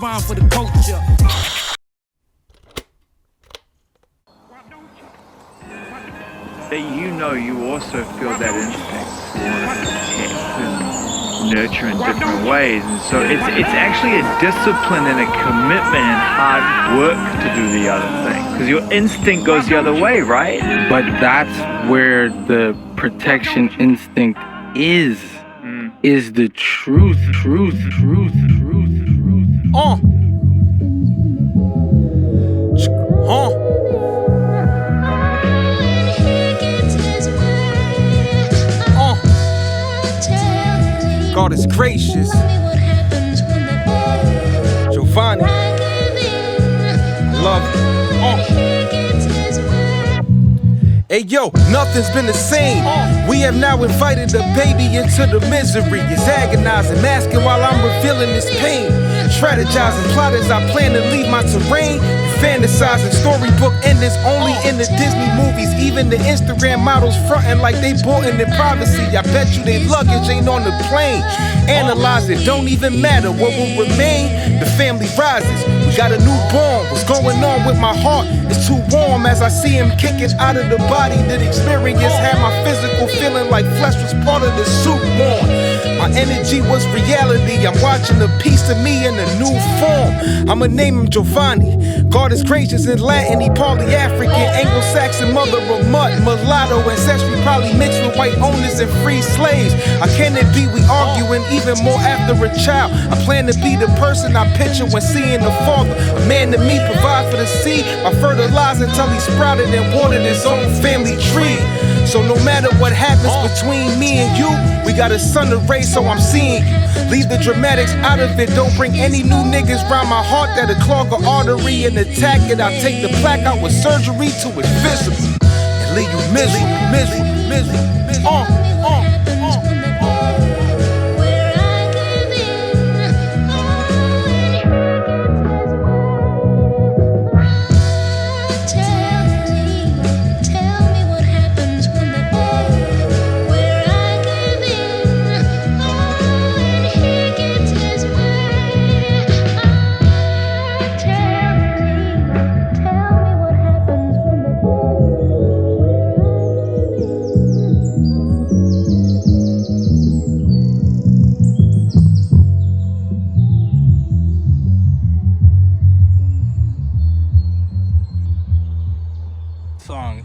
rhyme for the culture. That you also feel that instinct to want to protect and nurture in different ways, and so it's actually a discipline and a commitment and hard work to do the other thing, because your instinct goes the other way, right? But that's where the protection instinct is the truth. God is gracious. Giovanni, I love you. Hey yo, nothing's been the same. We have now invited the baby into the misery. It's agonizing, masking while I'm revealing this pain. Strategizing, plot as I plan to leave my terrain. Fantasizing, storybook endings only in the Disney movies. Even the Instagram models frontin' like they bought in their privacy. I bet you they luggage ain't on the plane. Analyze it, don't even matter what will remain. The family rises, we got a newborn. What's going on with my heart? It's too warm as I see him kicking out of the body. That experience had my physical feeling like flesh was part of the suit worn. My energy was reality. I'm watching a piece of me in a new form. I'ma name him Giovanni. God is gracious in Latin, he partly African, Anglo-Saxon, mother of mud, mulatto, ancestry probably mixed with white owners and free slaves. How can it be we arguing even more after a child? I plan to be the person I picture when seeing the father. A man to me, provide for the seed by fertilizing until he sprouted and watered his own family tree. So no matter what happens between me and you, we got a son to raise, so I'm seeing you. Leave the dramatics out of it, don't bring any new niggas round my heart that'll clog an artery and attack it. I'll take the plaque out with surgery to its visible and leave you miserable.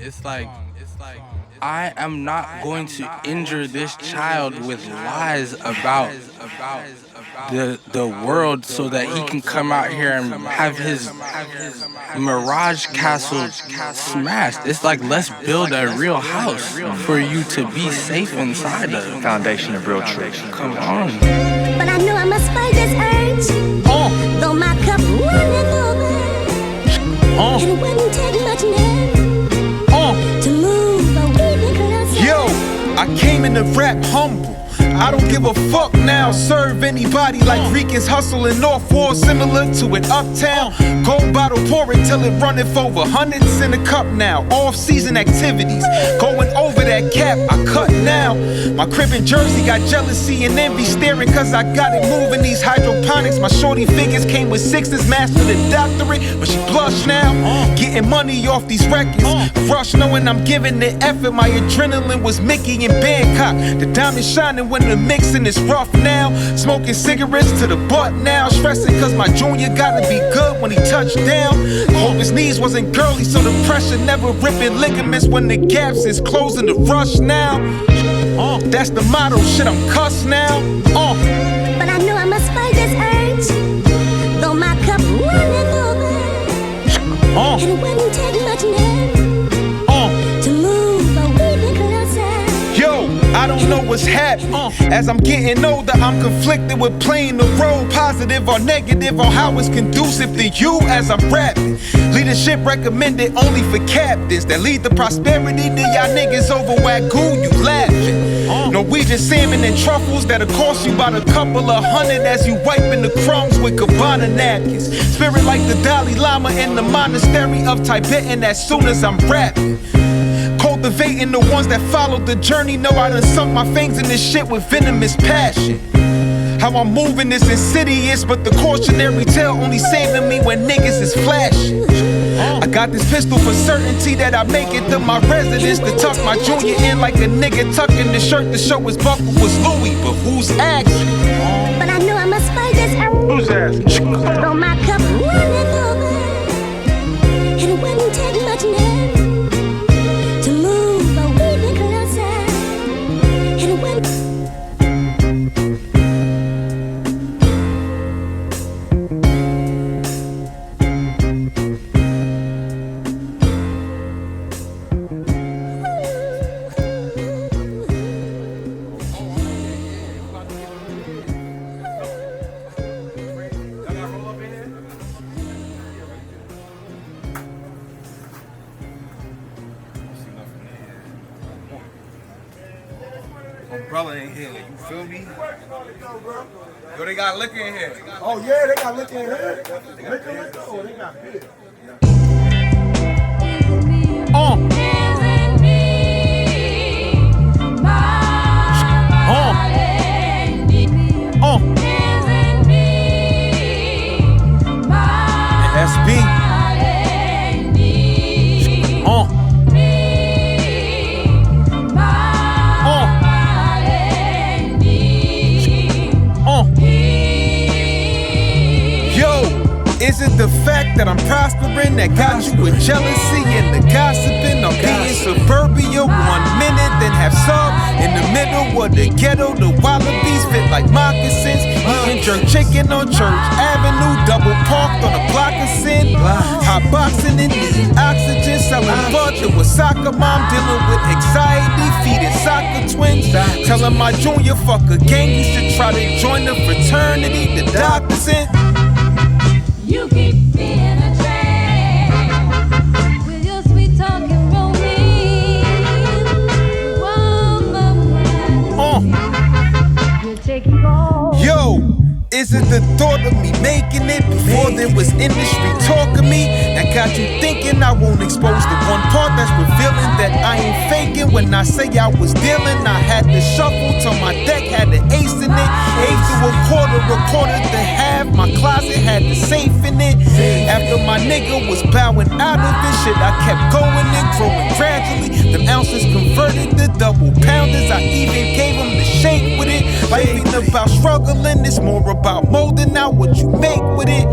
It's like I am not going to injure this child with lies about the world so that he can come out here and have his mirage castle smashed. It's like, let's build a real house for you to be safe inside of. Foundation of real truth. Come on. But I know I must fight this urge. Though my cup runneth over. And it wouldn't take much now to move a weeping closer. Yo, I came in to rap humble. I don't give a fuck now, serve anybody like Ricans hustling off war, similar to an uptown. Gold bottle pouring till it runneth over, hundreds in a cup now. Off-season activities, going over that cap, I cut now. My crib in Jersey got jealousy and envy staring cause I got it moving these hydroponics. My shorty figures came with sixes, mastered a doctorate, but she blush now. Getting money off these records, rush knowing I'm giving the effort. My adrenaline was Mickey in Bangkok, the diamond shining when the mixing is rough now. Smoking cigarettes to the butt now. Stressing cause my junior gotta be good when he touched down. Hope his knees wasn't girly so the pressure never ripping ligaments when the gaps is closing the rush now. That's the motto, shit I'm cussed now. But I know I must fight this urge. Though my cup runneth over. And it wouldn't take much now to move a weeping closer. Yo, I don't know what's happening. As I'm getting older, I'm conflicted with playing the role, positive or negative, on how it's conducive to you as I'm rapping. Leadership recommended only for captains that lead the prosperity to y'all niggas over Wagyu, you laughing. Norwegian salmon and truffles that'll cost you about a couple of hundred as you wiping the crumbs with Cabana napkins. Spirit like the Dalai Lama in the monastery of Tibet, and as soon as I'm rapping, cultivating the ones that followed the journey. Know I done sunk my fangs in this shit with venomous passion. How I'm moving is insidious, but the cautionary tale only saving me when niggas is flash. I got this pistol for certainty that I make it to my residence to tuck my junior in like a nigga tucking the shirt to show his buckle was Louis. But who's asking? But I know I must fight this urge. Who's asking? Though my cup runneth over, it wouldn't take much nerve to move a wee bit closer. It wouldn't. My brother in here, you feel me? Yo, they got liquor in here. Oh yeah, they got liquor in here. Liquor? Oh, they got beer. SB. Is it the fact that I'm prospering that got you with jealousy and the gossiping? I'm being suburbia 1 minute, then have sub in the middle of the ghetto. The wallabies fit like moccasins. Eating jerk chicken on Church Avenue, double parked on a block of sin. Hot boxing and needing oxygen, selling bud to a soccer mom, dealing with anxiety, feeding soccer twins. Telling my junior fuck a gang, you should try to join the fraternity. The doctor's in. You keep me in a trance with your sweet talking romance. You're taking all. Yo, is it the thought of me making it before there was industry talk of me that got you thinking I won't expose the one part that's revealing that I ain't faking? When I say I was dealing, I had to shuffle till my deck had an ace in it. Eighth to a quarter, recorded the half. My closet had the safe in it. After my nigga was bowing out of this shit, I kept going and growing gradually. Them ounces converted to double pounders. I even gave them the shake with it. Life ain't about struggling, it's more about molding out what you make with it.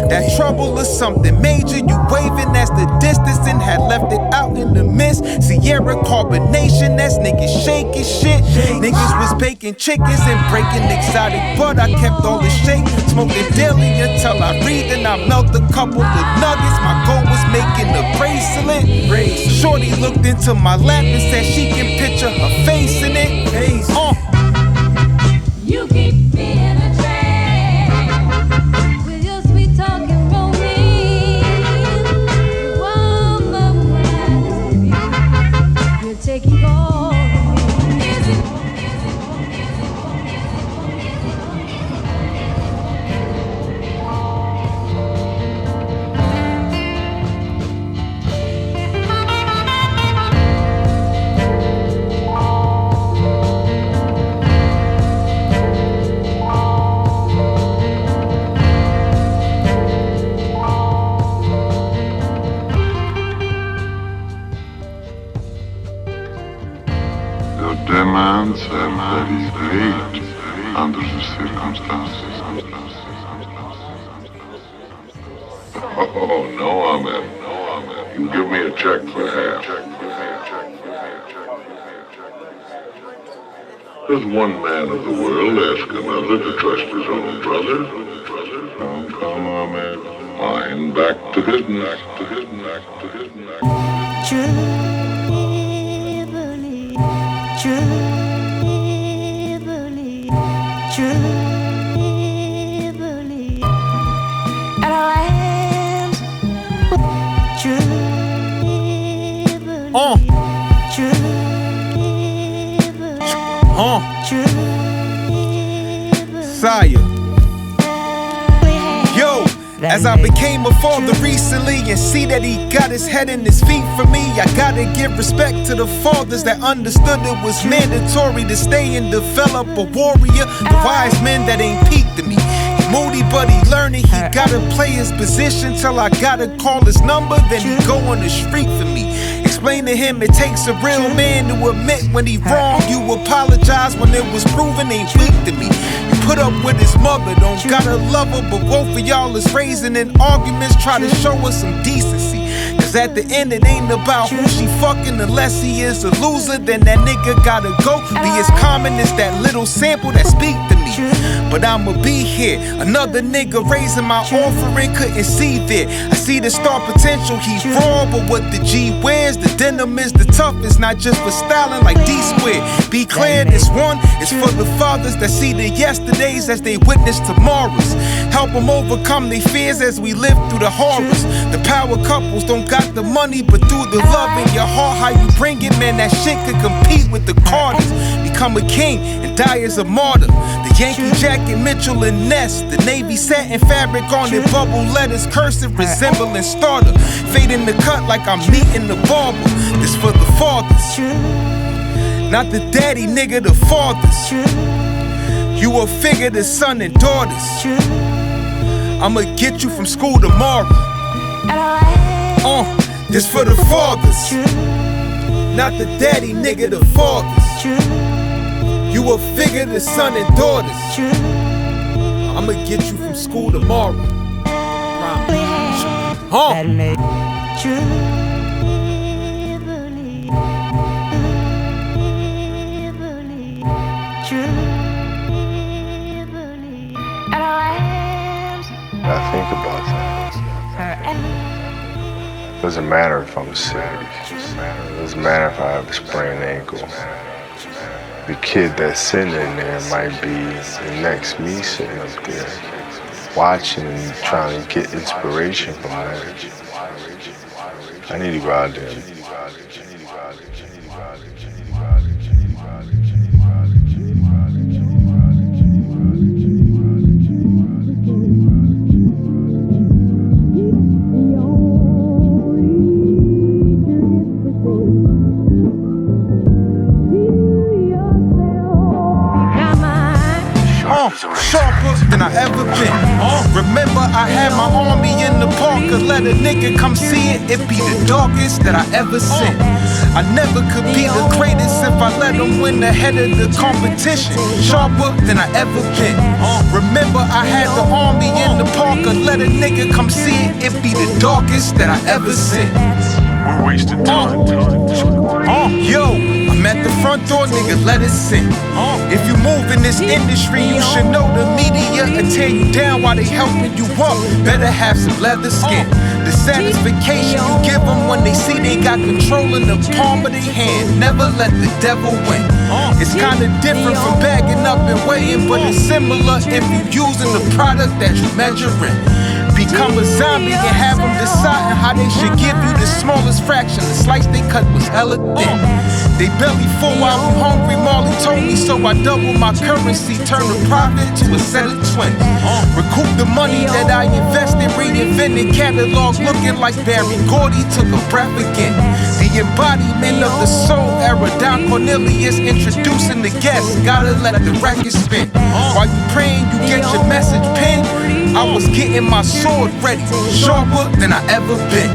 That trouble is something major. You waving as the distance and had left it out in the mist. Sierra carbonation, that's niggas shaking shit. Niggas was baking chickens and breaking exotic, but I kept all the shake. Smoking daily until I read and I melt a couple of nuggets. My goal was making a bracelet. Shorty looked into my lap and said she can picture her face in it. You keep me in a trance with your sweet talking romance. You're taking all. Demands are very great under the circumstances. Oh, no, Ahmed. You give me a check for half. Does one man of the world ask another to trust his own brother? Come, Ahmed. Fine, back to business. Josiah. Yo, As I became a father recently and see that he got his head and his feet for me, I gotta give respect to the fathers that understood it was mandatory to stay and develop a warrior. The wise men that ain't peaked to me. He moody but he learning, he gotta play his position till I gotta call his number, then he go on the street for me. Explain to him it takes a real man to admit when he wrong. You apologize when it was proven ain't weak to me. You put up with his mother, don't gotta love her, but both of y'all is raising in arguments. Try to show us some decency, cause at the end it ain't about who she fucking. Unless he is a loser, then that nigga gotta go. Be as common as that little sample that speak to me. But I'ma be here, another nigga raising my offering, couldn't see there. I see the star potential, he's raw, but what the G wears, the denim is the toughest, not just for styling like D-Square. Be clear, this one is for the fathers that see the yesterdays as they witness tomorrows. Help them overcome their fears as we live through the horrors. The power couples don't got the money, but through the love in your heart, how you bring it, man, that shit could compete with the Carters. Become a king and die as a martyr. The Yankee jacket, Mitchell and Ness. The Navy satin fabric on it, bubble letters, cursive resembling starter. Fading the cut like I'm meeting the barber. This for the fathers, not the daddy, nigga, the fathers. You a figure, the son and daughters. I'ma get you from school tomorrow. This for the fathers, not the daddy, nigga, the fathers. You a figure, the son and daughters. I'ma get you from school tomorrow. I think about that. Doesn't matter if I'm sick. Doesn't matter if I have a sprained ankle. The kid that's sitting in there might be the next me sitting up there, watching and trying to get inspiration from that. I need to go out there. Sharper than I ever been. Remember I had my army in the park, could let a nigga come see it. It be the darkest that I ever seen. I never could be the greatest if I let them win the head of the competition. Sharper than I ever been. Remember I had the army in the park, could let a nigga come see it. It be the darkest that I ever seen. We're wasting time. Yo, I'm at the front door, nigga, let it in. If you move in this industry, you should know the media will tear you down while they helping you up. Better have some leather skin. The satisfaction you give them when they see they got control in the palm of their hand. Never let the devil win. It's kinda different from bagging up and weighing, but it's similar if you using the product that you measuring. Become a zombie and have them deciding how they should give you the smallest fraction. The slice they cut was hella thin. They belly full while we hungry, Marley told me, so I doubled my currency, turned the profit to a set of twins. Recoup the money that I invested, reinvented catalog looking like Barry Gordy, took a breath again. The embodiment of the soul era, Don Cornelius introducing the guests, gotta let the record spin. While you praying, you get your message pinned. I was getting my sword ready, sharper than I ever been.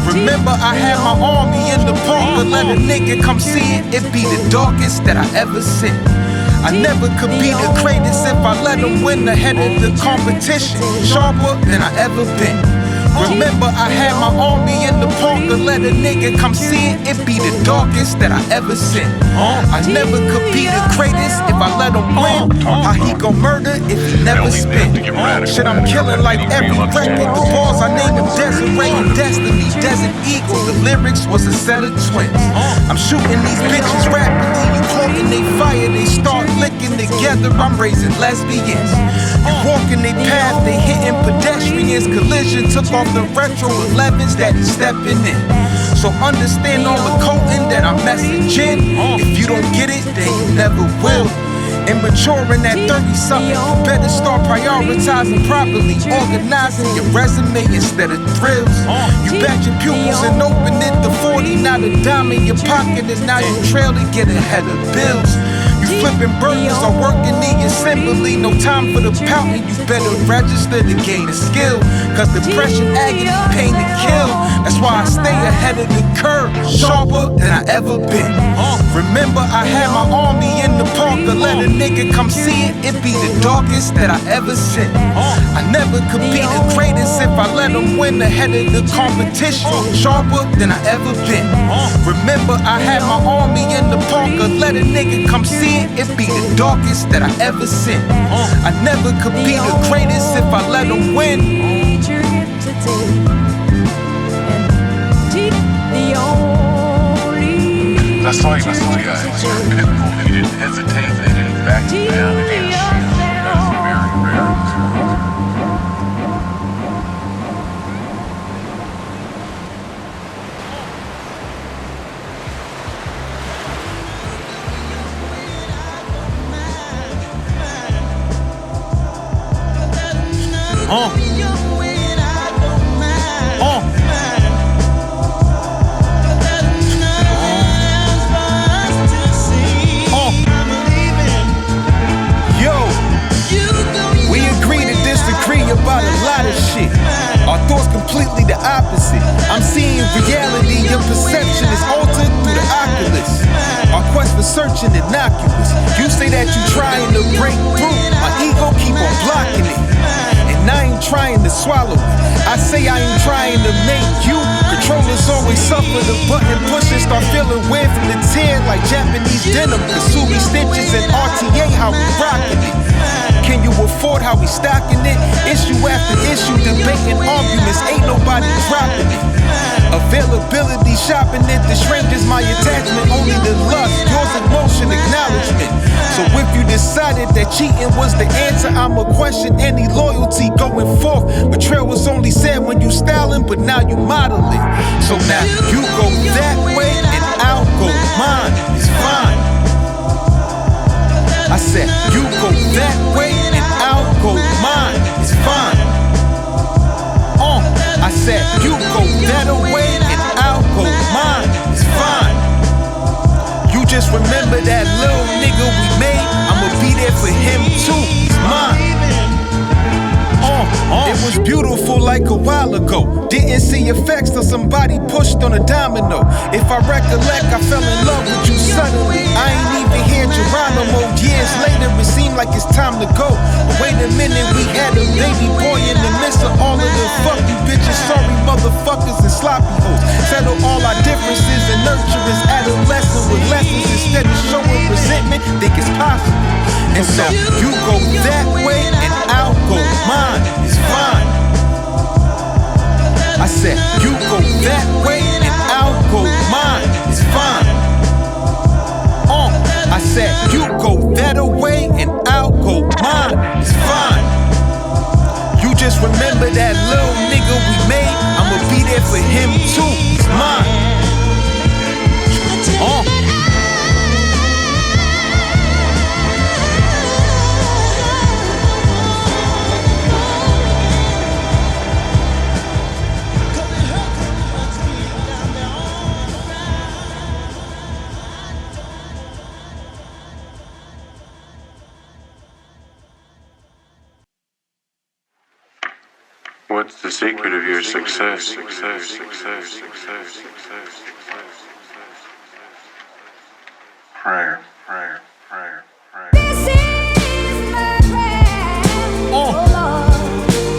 Remember I had my army in the park, but let a nigga come see it. It be the darkest that I ever seen. I never could be the greatest if I let them win the head of the competition. Sharper than I ever been. Remember I had my army in the park, but let a nigga come see it. It be the darkest that I ever seen. I never could be the greatest if I let him win. How he gon' murder if he never spin? Shit, I'm killing like every record. The bars I named him Desiree and Destiny, Desert Eagles. The lyrics was a set of twins. I'm shooting these bitches rapidly. You caught in they fire, they start licking together. I'm raising lesbians. You walking they path, they hitting pedestrians. Collision took off the retro 11s that he's stepping in. So understand all the coding that I'm messaging. If you don't get it, then you never will. Immaturing at 30-something, you better start prioritizing properly. Organizing your resume instead of thrills. You bat your pupils and open it to 40. Now the dime in your pocket and now you trail to get ahead of bills. You flipping burgers or working the assembly. No time for the pouting, you better register to gain a skill. Cause depression, agony, pain to kill. That's why I stay ahead of the curve, sharper than I ever been. Remember I had my army in the park to let a nigga come see it. It be the darkest that I ever seen. I never could be the greatest if I let them win ahead of the competition. Sharper than I ever been. Remember I had my army in the park to let a nigga come see it. It be the darkest that I ever seen. I never could be the greatest if I let them win. That's why you guys, Pitbull, he didn't hesitate, they didn't back down against you. That's very rare. About a lot of shit. Our thoughts completely the opposite. I'm seeing reality, your perception is altered through the oculus. Our quest for searching innocuous. You say that you trying to break through, my ego keep on blocking it. And I ain't trying to swallow it. I say I ain't trying to make you. Controllers always suffer the button pushing, start feeling weird from the tear like Japanese denim. Kasumi stitches and RTA, how we rocking it. Can you afford how we stocking it? Issue after issue, debating arguments, ain't nobody dropping it. Availability, shopping it, the strangers my attachment, only the lust, yours emotion, acknowledgement. So if you decided that cheating was the answer, I'ma question any loyalty going forth. Betrayal was only said when you styling, but now you modeling. So now you go that way and I'll go mine, it's fine. I said, you go that way and I'll go mine, it's fine. I said, you go that way and I'll go mine, it's fine. You just remember that little nigga we made, I'ma be there for him too, it's mine. It was beautiful like a while ago. Didn't see effects till somebody pushed on a domino. If I recollect, I fell in love with you suddenly. I ain't even hear Geronimo. Years later, it seemed like it's time to go. But wait a minute, we had a baby boy in the midst of all of the fuck you bitches, sorry motherfuckers and sloppy hoes. Settle all our differences and nurture his adolescent with lessons instead of showing resentment. Think it's possible. And so you go that way and I'll go mine, it's fine. I said, you go that way and I'll go mine, it's fine. I said, you go that way and I'll go mine, it's fine. You just remember that little nigga we made, I'ma be there for him too, it's mine. What's the secret of your success? Prayer. This is my prayer. Oh Lord,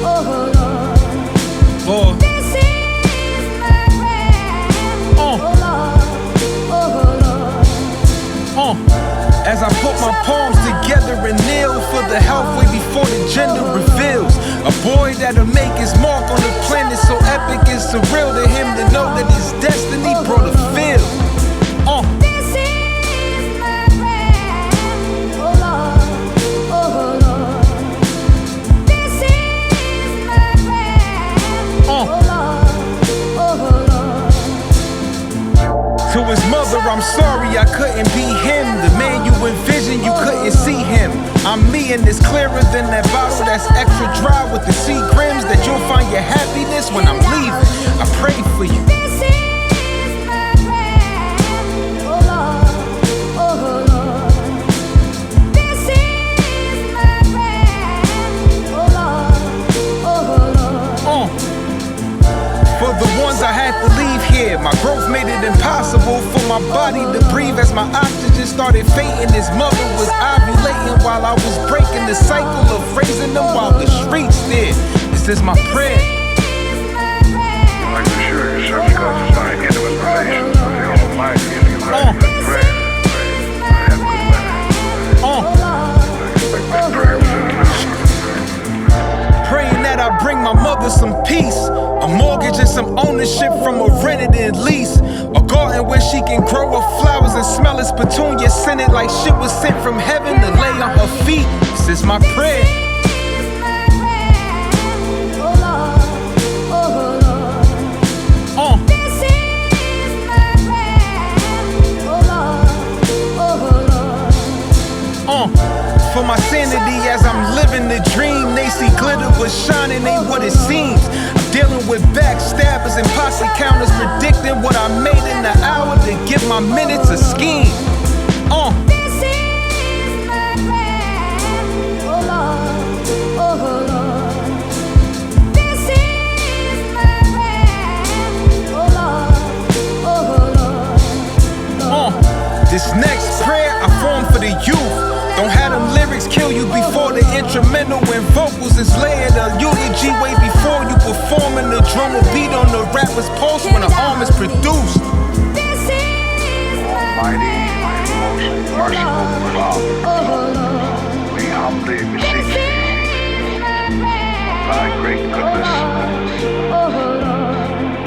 oh Lord. This is my prayer. Oh Lord, oh Lord. As I put my palms together and kneel for the health way before the gender reveals. A boy that'll make his mark on the planet so epic and surreal to him to know that his destiny brought a feel. This is my prayer. Oh Lord, oh Lord. This is my prayer. Oh Lord, oh Lord. To his mother, I'm sorry I couldn't be him. The man you envisioned, you couldn't didn't see him. I'm me and it's clearer than that bottle that's extra dry with the Seagrams. That you'll find your happiness when I'm leaving. I pray for you. This is my prayer, oh Lord, oh Lord. This is my prayer, oh Lord, oh Lord. For the ones I had to leave here, my growth made it impossible for my body to breathe as my oxygen started fading. His mother was ovulating while I was breaking the cycle of raising them while the streets did. This is my prayer. I'd like to assure you, sir, because it's my intimate relations with the Almighty, if you like good prayer, I have good weather. I expect that prayer within an hour. Praying that I bring my mother some peace, a mortgage and some ownership from a rented in lease, a garden where she can grow her flowers and smell its petunia scented like shit was sent from heaven to lay on her feet. This is my prayer. For my sanity as I'm living the dream, they see glitter but shining ain't what it seems. I'm dealing with backstabbers and posse counters, predicting what I made in the hour to give my minutes a scheme. This is my prayer, oh Lord, oh Lord. This is my prayer, oh Lord, oh Lord. This next prayer I formed for the youth. Don't have them lyrics kill you before the instrumental and vocals is layered. A eulogy way before you performing. The drum will beat on the rapper's pulse when the arm is produced. Almighty, most merciful Father, we humbly beseech thee, of thy great goodness,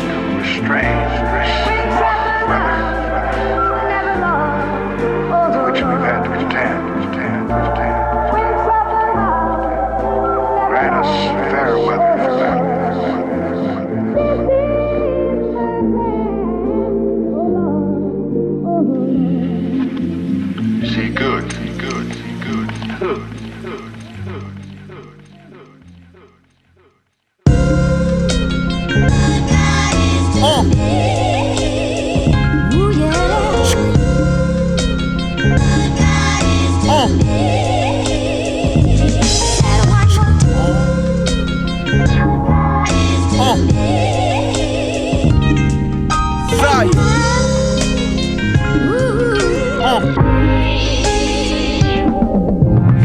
to restrain this market weather, which we've had to contend. Grant us fair weather for battle. See good.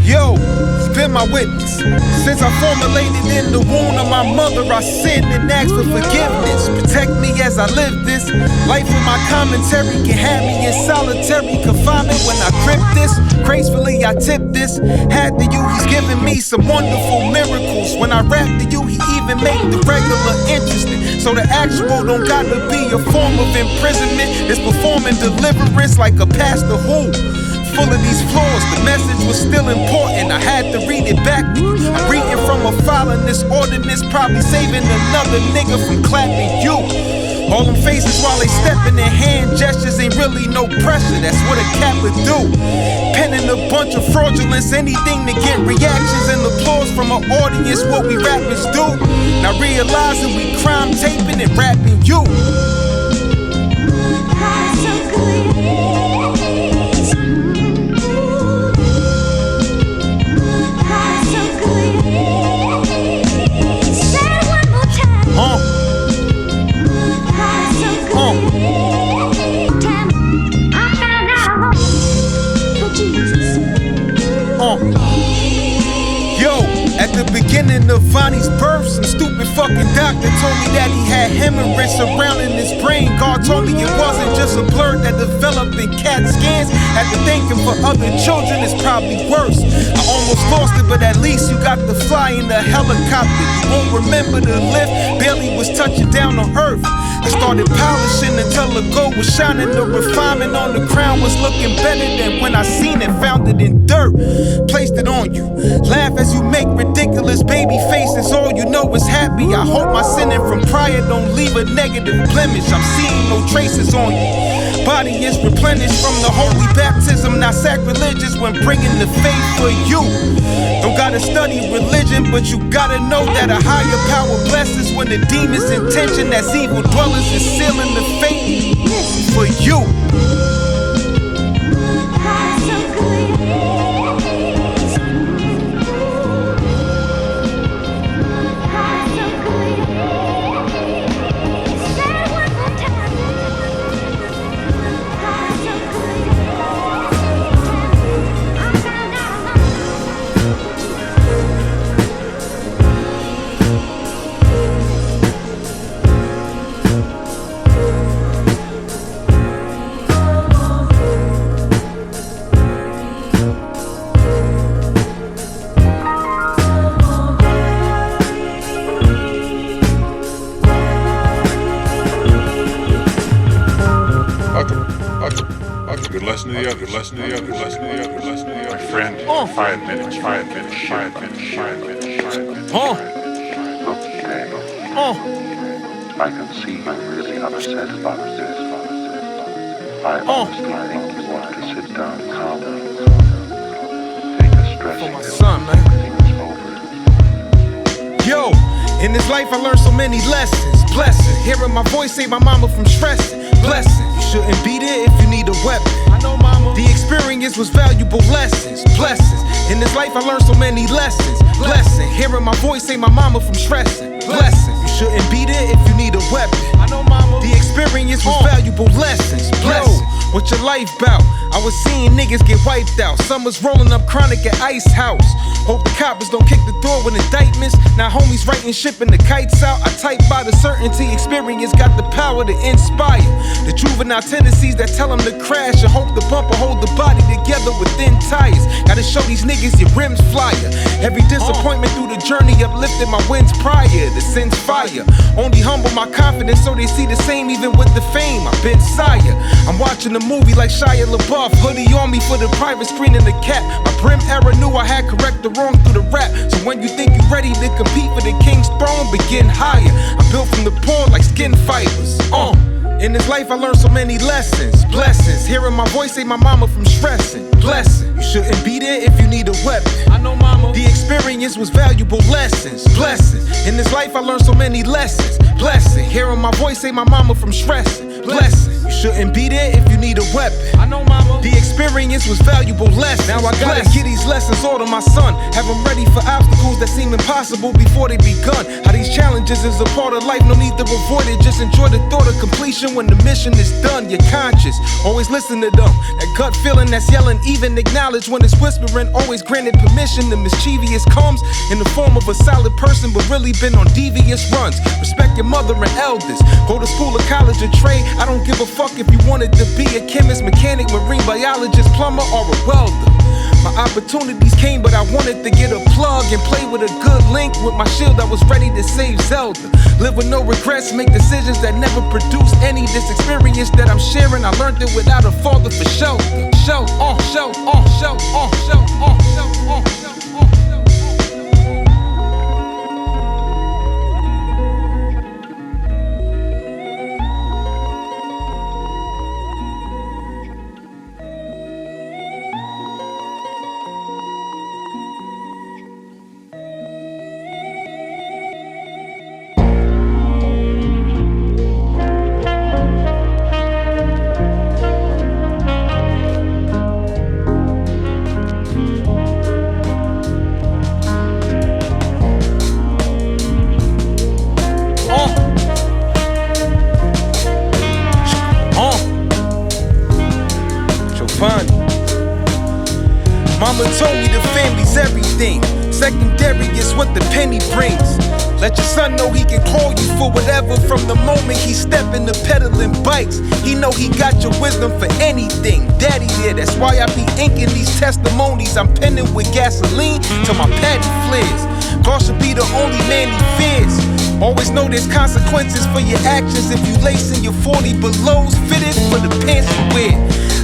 Yo, he's been my witness. Since I formulated in the womb of my mother, I sinned and asked for forgiveness. Protect me as I live this life with my commentary. Can have me in solitary confinement when I grip this. Gracefully I tip this. Had to you, he's giving me some wonderful miracles. When I rap to you, he even make the regular interesting. So the actual don't gotta be a form of imprisonment. It's performing deliverance like a pastor who full of these flaws, the message was still important. I had to read it back to you. I'm reading from a file in this ordinance, probably saving another nigga from clapping you. All them faces while they stepping in hand gestures ain't really no pressure. That's what a cat would do. Penning a bunch of fraudulence, anything to get reactions and applause from an audience. What we rappers do. Now realizing we crime taping and rapping you. At the beginning of Vonnie's birth, some stupid fucking doctor told me that he had hemorrhage surrounding his brain. God told me it wasn't just a blur that developed in CAT scans. After thinking for other children, it's probably worse. I almost lost it, but at least you got to fly in the helicopter. You won't remember the lift, barely was touching down on earth. I started polishing until the gold was shining. The refinement on the crown was looking better than when I seen it. Found it in dirt, placed it on you. Laugh as you make ridiculous baby faces. All you know is happy. I hope my sinning from prior don't leave a negative blemish. I'm seeing no traces on you. Body is replenished from the holy baptism, not sacrilegious when bringing the faith for you. Don't gotta study religion, but you gotta know that a higher power blesses when the demon's intention that's evil dwellers is sealing the fate for you. Listen to the other, listen to the other, listen to the other, listen to the other. My friend, 5 minutes, 5 minutes, 5 minutes, 5 minutes, 5 minutes. Okay. I can see you really upset about this. I honestly think you want to sit down calmly. Take a stretch. For my son, man. Yo, in this life I learned so many lessons. Blessing, hearing my voice save my mama from stressing. Blessing, you shouldn't be there if you need a weapon. I know, mama. The experience was valuable lessons. Blessings, in this life I learned so many lessons. Blessing, hearing my voice save my mama from stressing. Blessing, you shouldn't be there if you need a weapon. I know, mama. The experience was valuable lessons. Blessing, what your life bout? I was seeing niggas get wiped out. Some was rolling up chronic at Ice House. Hope the coppers don't kick the door with indictments. Now homies writing, shipping the kites out. I type by the certainty, experience got the power to inspire. The juvenile tendencies that tell them to crash and hope the bumper hold the body together with thin tires. Gotta show these niggas your rims flyer. Every disappointment through the journey uplifted my wins prior. The sin's fire only humble my confidence so they see the same even with the fame. I've been sire. I'm watching a movie like Shia LaBeouf. Hoodie on me for the private screen in the cap. My prim era knew I had correct the wrong through the rap. So when you think you're ready to compete for the king's throne, begin higher. I'm built from the pawn like skin fibers. In this life I learned so many lessons. Blessings, hearing my voice save my mama from stressing. Blessing, you shouldn't be there if you need a weapon. I know, mama. The experience was valuable lessons. Blessings, in this life I learned so many lessons. Blessing, hearing my voice save my mama from stressing. Blessing, you shouldn't be there if you need a weapon. I know, mama. The experience was valuable lessons. Now I gotta give these lessons all to my son. Have him ready for obstacles that seem impossible before they begun. How these challenges is a part of life, no need to avoid it. Just enjoy the thought of completion when the mission is done. You're conscious, always listen to them. That gut feeling that's yelling, even acknowledge when it's whispering. Always granted permission. The mischievous comes in the form of a solid person, but really been on devious runs. Respect your mother and elders. Go to school or college or trade. I don't give a fuck if you wanted to be a chemist, mechanic, marine biologist, plumber, or a welder. My opportunities came, but I wanted to get a plug and play with a good link with my shield. I was ready to save Zelda. Live with no regrets, make decisions that never produce any. This experience that I'm sharing, I learned it without a father for shelter. Show, show, show, show, show, show, show. Mama told me the family's everything. Secondary is what the penny brings. Let your son know he can call you for whatever from the moment he step into pedaling bikes. He know he got your wisdom for anything. Daddy there, that's why I be inking these testimonies. I'm penning with gasoline till my paddy flares. God should be the only man he fears. Always know there's consequences for your actions if you lacing your 40 belows fitted for the pants you wear.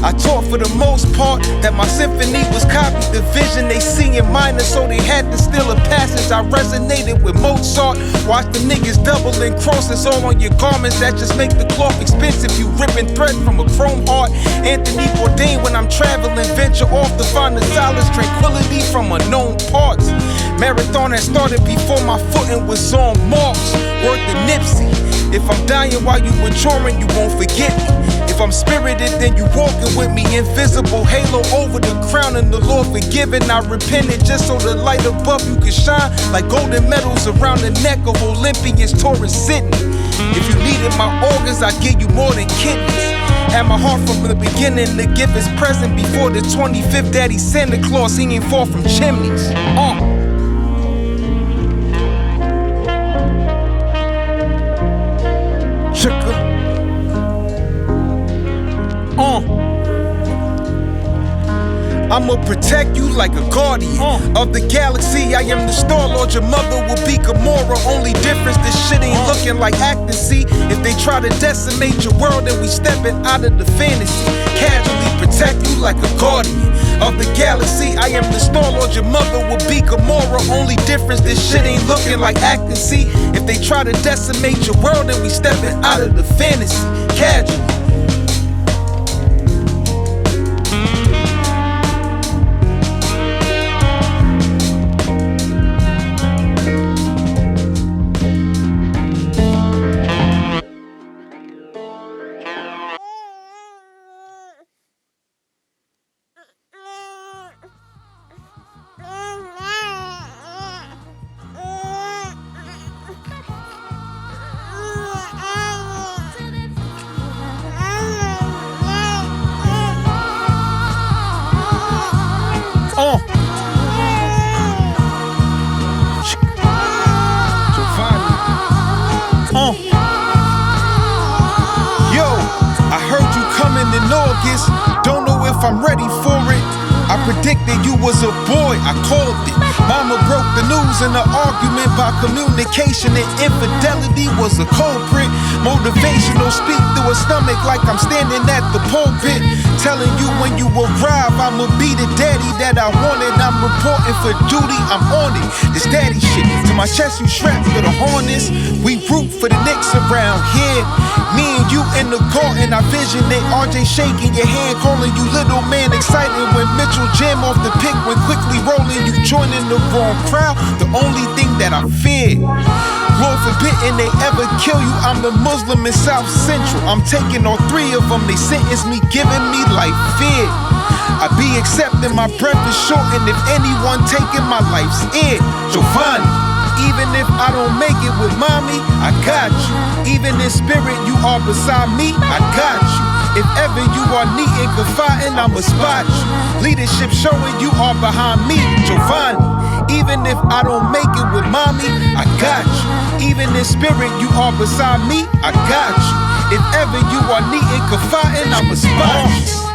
I taught for the most part that my symphony was copied the vision they see in minor, so they had to steal a passage. I resonated with Mozart. Watch the niggas doubling crosses all on your garments that just make the cloth expensive. You ripping thread from a chrome heart. Anthony Bourdain when I'm traveling, venture off to find the solace, tranquility from unknown parts. Marathon had started before my footing was on marks. Word to Nipsey. If I'm dying while you maturing, you won't forget me. If I'm spirited, then you walking with me. Invisible halo over the crown, and the Lord forgiven. I repented just so the light above you can shine like golden medals around the neck of Olympians touring Sydney. If you needed my organs, I give you more than kidneys. Had my heart from the beginning to give his present before the 25th Daddy Santa Claus. He ain't far from chimneys. I'ma protect you like a guardian of the galaxy. I am the Star-Lord, your mother will be Gamora. Only difference, this shit ain't looking like acting. See, if they try to decimate your world, then we stepping out of the fantasy. Casually protect you like a guardian of the galaxy. I am the Star-Lord, your mother will be Gamora. Only difference, this shit ain't looking like acting. See, if they try to decimate your world, then we stepping out of the fantasy. Casually. Yo, I heard you coming in August. Don't know if I'm ready for it. I predicted you was a boy, I called it. Mama broke the news in an argument by communication, and infidelity was a culprit. Motivational, speak through a stomach like I'm standing at the pulpit. Telling you when you arrive, I'ma be the daddy that I wanted. I'm reporting for duty, I'm on it. This daddy shit, to my chest you strapped to the harness. We root for the Knicks around here. Me and you in the garden, I vision it. RJ shaking your hand, calling you little man. Excited when Mitchell jam off the pick, when quickly rolling, you joining the wrong crowd. The only thing that I fear, Lord forbidden they ever kill you. I'm the Muslim in South Central. I'm taking all three of them. They sentenced me, giving me life fear. I be accepting my breath is short, and if anyone taking my life's it, Giovanni. Even if I don't make it with mommy, I got you. Even in spirit, you are beside me, I got you. If ever you are neat and confiding, I'ma spot you. Leadership showing you are behind me, Giovanni. Even if I don't make it with mommy, I got you. Even in spirit, you are beside me, I got you. If ever you are neat and confiding, I'ma spot you.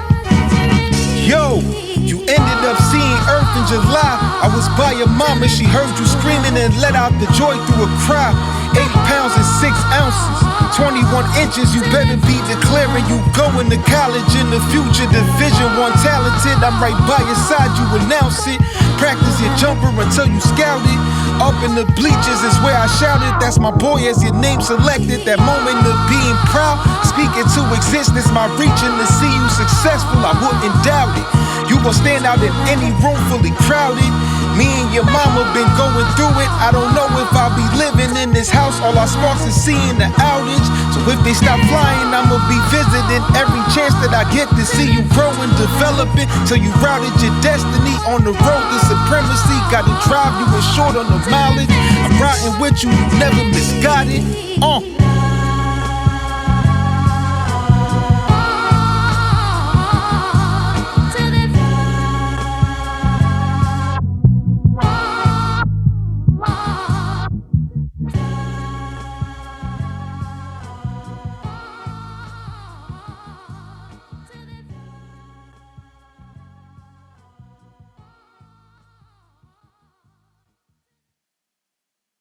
Yo, you ended up seeing Earth in July. I was by your mama, she heard you screaming and let out the joy through a cry. 8 pounds and 6 ounces, 21 inches. You better be declaring you going to college in the future. Division 1 talented, I'm right by your side, you announce it. Practice your jumper until you scout it. Up in the bleachers is where I shouted, that's my boy as your name selected. That moment of being proud, speaking to existence, my reaching to see you successful, I wouldn't doubt it. You gon' stand out in any room fully crowded. Me and your mama been going through it. I don't know if I'll be living in this house. All our sparks is seeing the outage. So if they stop flying, I'ma be visiting every chance that I get to see you growing, developing, till you routed your destiny on the road to supremacy. Gotta drive you in short on the mileage. I'm riding with you, you never misguided.